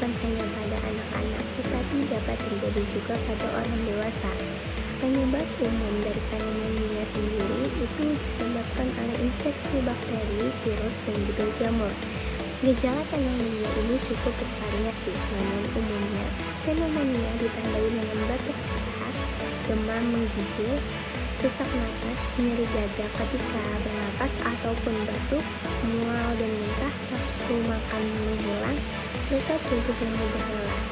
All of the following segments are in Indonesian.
bukan hanya pada anak-anak, tetapi dapat terjadi juga pada orang dewasa. Penyebab umum dari pneumonia sendiri itu disebabkan oleh infeksi bakteri, virus, dan juga jamur. Gejala pneumonia ini cukup bervariasi, namun umumnya pneumonia ditandai dengan batuk pilek, demam menggigil, sesak napas, nyeri dada ketika bernapas ataupun batuk, mual dan muntah, nafsu makan menghilang, serta tubuh yang mudah lelah.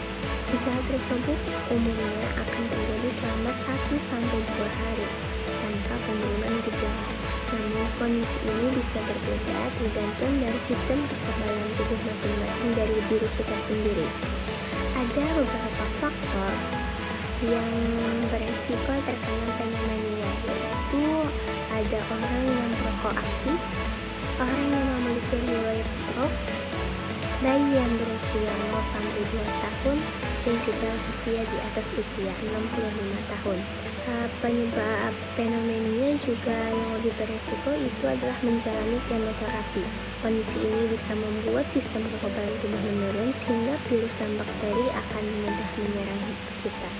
Gejala tersebut umumnya akan terjadi selama 1-2 hari tanpa penurunan gejala. Namun kondisi ini bisa berbeda tergantung dari sistem kekebalan tubuh masing-masing dari diri kita sendiri. Ada beberapa faktor yang beresiko terkena pneumonia, yaitu ada orang yang merokok aktif, orang yang memiliki riwayat stroke, bayi yang berusia 0-2 tahun, dan juga usia di atas usia 65 tahun. Penyebab pneumonia juga yang lebih beresiko itu adalah menjalani kemoterapi. Kondisi ini bisa membuat sistem kekebalan tubuh menurun sehingga virus dan bakteri akan mudah menyerang kita.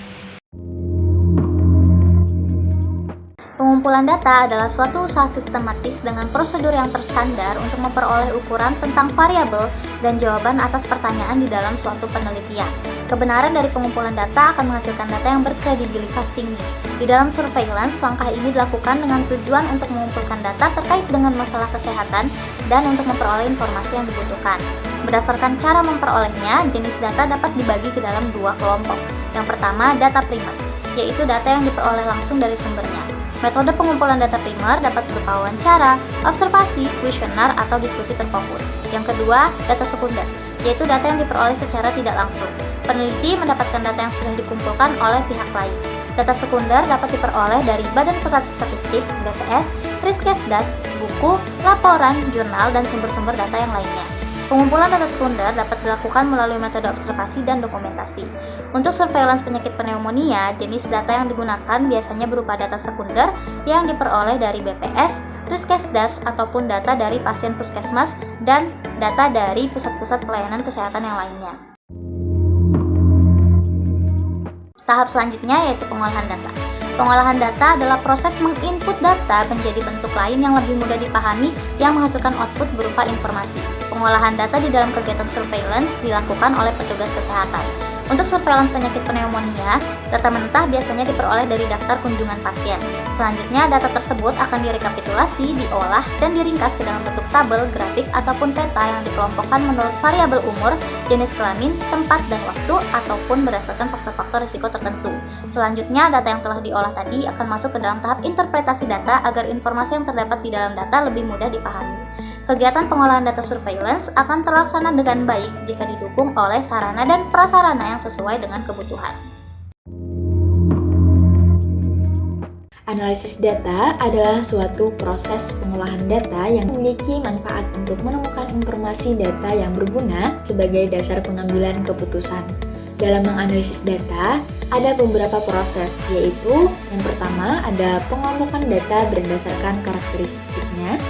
Pengumpulan data adalah suatu usaha sistematis dengan prosedur yang terstandar untuk memperoleh ukuran tentang variabel dan jawaban atas pertanyaan di dalam suatu penelitian. Kebenaran dari pengumpulan data akan menghasilkan data yang berkredibilitas tinggi. Di dalam surveillance, langkah ini dilakukan dengan tujuan untuk mengumpulkan data terkait dengan masalah kesehatan dan untuk memperoleh informasi yang dibutuhkan. Berdasarkan cara memperolehnya, jenis data dapat dibagi ke dalam 2 kelompok. Yang pertama, data primer, yaitu data yang diperoleh langsung dari sumbernya. Metode pengumpulan data primer dapat berupa wawancara, observasi, kuesioner, atau diskusi terfokus. Yang kedua, data sekunder, yaitu data yang diperoleh secara tidak langsung. Peneliti mendapatkan data yang sudah dikumpulkan oleh pihak lain. Data sekunder dapat diperoleh dari Badan Pusat Statistik, BPS, Riskesdas, buku, laporan, jurnal, dan sumber-sumber data yang lainnya. Pengumpulan data sekunder dapat dilakukan melalui metode observasi dan dokumentasi. Untuk surveillance penyakit pneumonia, jenis data yang digunakan biasanya berupa data sekunder yang diperoleh dari BPS, Riskesdas, ataupun data dari pasien puskesmas dan data dari pusat-pusat pelayanan kesehatan yang lainnya. Tahap selanjutnya yaitu pengolahan data. Pengolahan data adalah proses menginput data menjadi bentuk lain yang lebih mudah dipahami yang menghasilkan output berupa informasi. Pengolahan data di dalam kegiatan surveillance dilakukan oleh petugas kesehatan. Untuk surveillance penyakit pneumonia, data mentah biasanya diperoleh dari daftar kunjungan pasien. Selanjutnya, data tersebut akan direkapitulasi, diolah, dan diringkas ke dalam bentuk tabel, grafik, ataupun peta yang dikelompokkan menurut variabel umur, jenis kelamin, tempat, dan waktu, ataupun berdasarkan faktor-faktor risiko tertentu. Selanjutnya, data yang telah diolah tadi akan masuk ke dalam tahap interpretasi data agar informasi yang terdapat di dalam data lebih mudah dipahami. Kegiatan pengolahan data surveillance akan terlaksana dengan baik jika didukung oleh sarana dan prasarana yang sesuai dengan kebutuhan. Analisis data adalah suatu proses pengolahan data yang memiliki manfaat untuk menemukan informasi data yang berguna sebagai dasar pengambilan keputusan. Dalam menganalisis data, ada beberapa proses, yaitu yang pertama ada pengelompokan data berdasarkan karakteristiknya,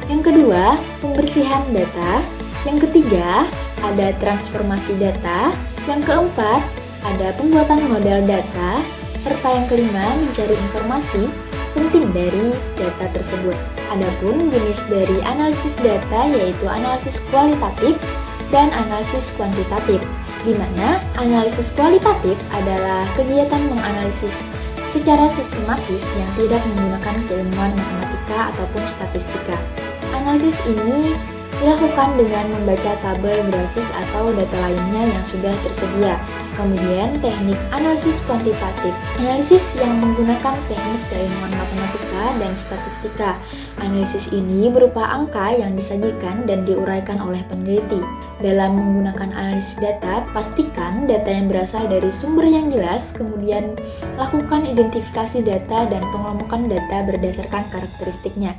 yang kedua pembersihan data, yang ketiga ada transformasi data, yang keempat ada pembuatan model data, serta yang kelima mencari informasi penting dari data tersebut. Adapun jenis dari analisis data yaitu analisis kualitatif dan analisis kuantitatif, di mana analisis kualitatif adalah kegiatan menganalisis secara sistematis yang tidak menggunakan keilmuan matematika ataupun statistika. Analisis ini dilakukan dengan membaca tabel, grafik, atau data lainnya yang sudah tersedia. Kemudian teknik analisis kuantitatif, analisis yang menggunakan teknik keilmuan matematika dan statistika. Analisis ini berupa angka yang disajikan dan diuraikan oleh peneliti. Dalam menggunakan analisis data, pastikan data yang berasal dari sumber yang jelas, kemudian lakukan identifikasi data dan pengelompokan data berdasarkan karakteristiknya.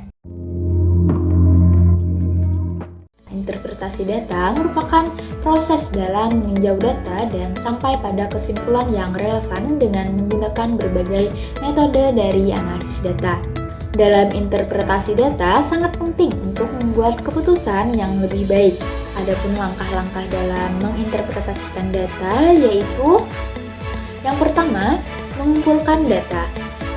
Interpretasi data merupakan proses dalam meninjau data dan sampai pada kesimpulan yang relevan dengan menggunakan berbagai metode dari analisis data. Dalam interpretasi data, sangat penting untuk membuat keputusan yang lebih baik. Adapun langkah-langkah dalam menginterpretasikan data yaitu yang pertama, mengumpulkan data.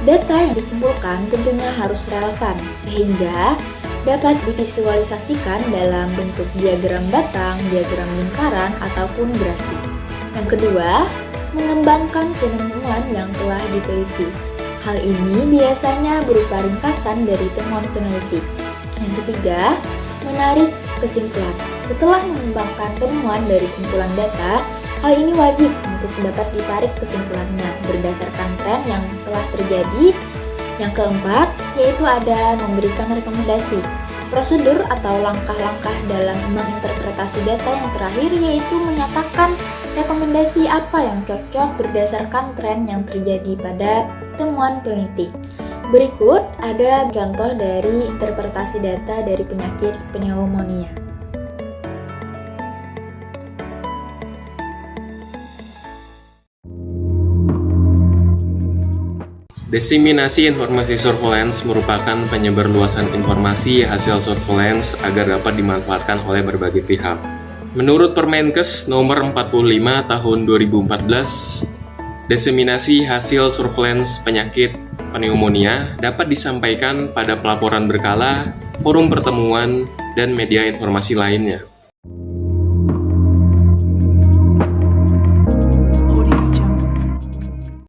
Data yang dikumpulkan tentunya harus relevan sehingga dapat divisualisasikan dalam bentuk diagram batang, diagram lingkaran, ataupun grafik. Yang kedua, mengembangkan penemuan yang telah diteliti. Hal ini biasanya berupa ringkasan dari temuan peneliti. Yang ketiga, menarik kesimpulan. Setelah mengembangkan temuan dari kumpulan data, hal ini wajib untuk dapat ditarik kesimpulannya berdasarkan tren yang telah terjadi. Yang keempat, yaitu ada memberikan rekomendasi. Prosedur atau langkah-langkah dalam menginterpretasi data yang terakhir yaitu menyatakan rekomendasi apa yang cocok berdasarkan tren yang terjadi pada temuan peneliti. Berikut ada contoh dari interpretasi data dari penyakit pneumonia. Diseminasi informasi surveillance merupakan penyebarluasan informasi hasil surveillance agar dapat dimanfaatkan oleh berbagai pihak. Menurut Permenkes nomor 45 tahun 2014, diseminasi hasil surveillance penyakit pneumonia dapat disampaikan pada pelaporan berkala, forum pertemuan, dan media informasi lainnya.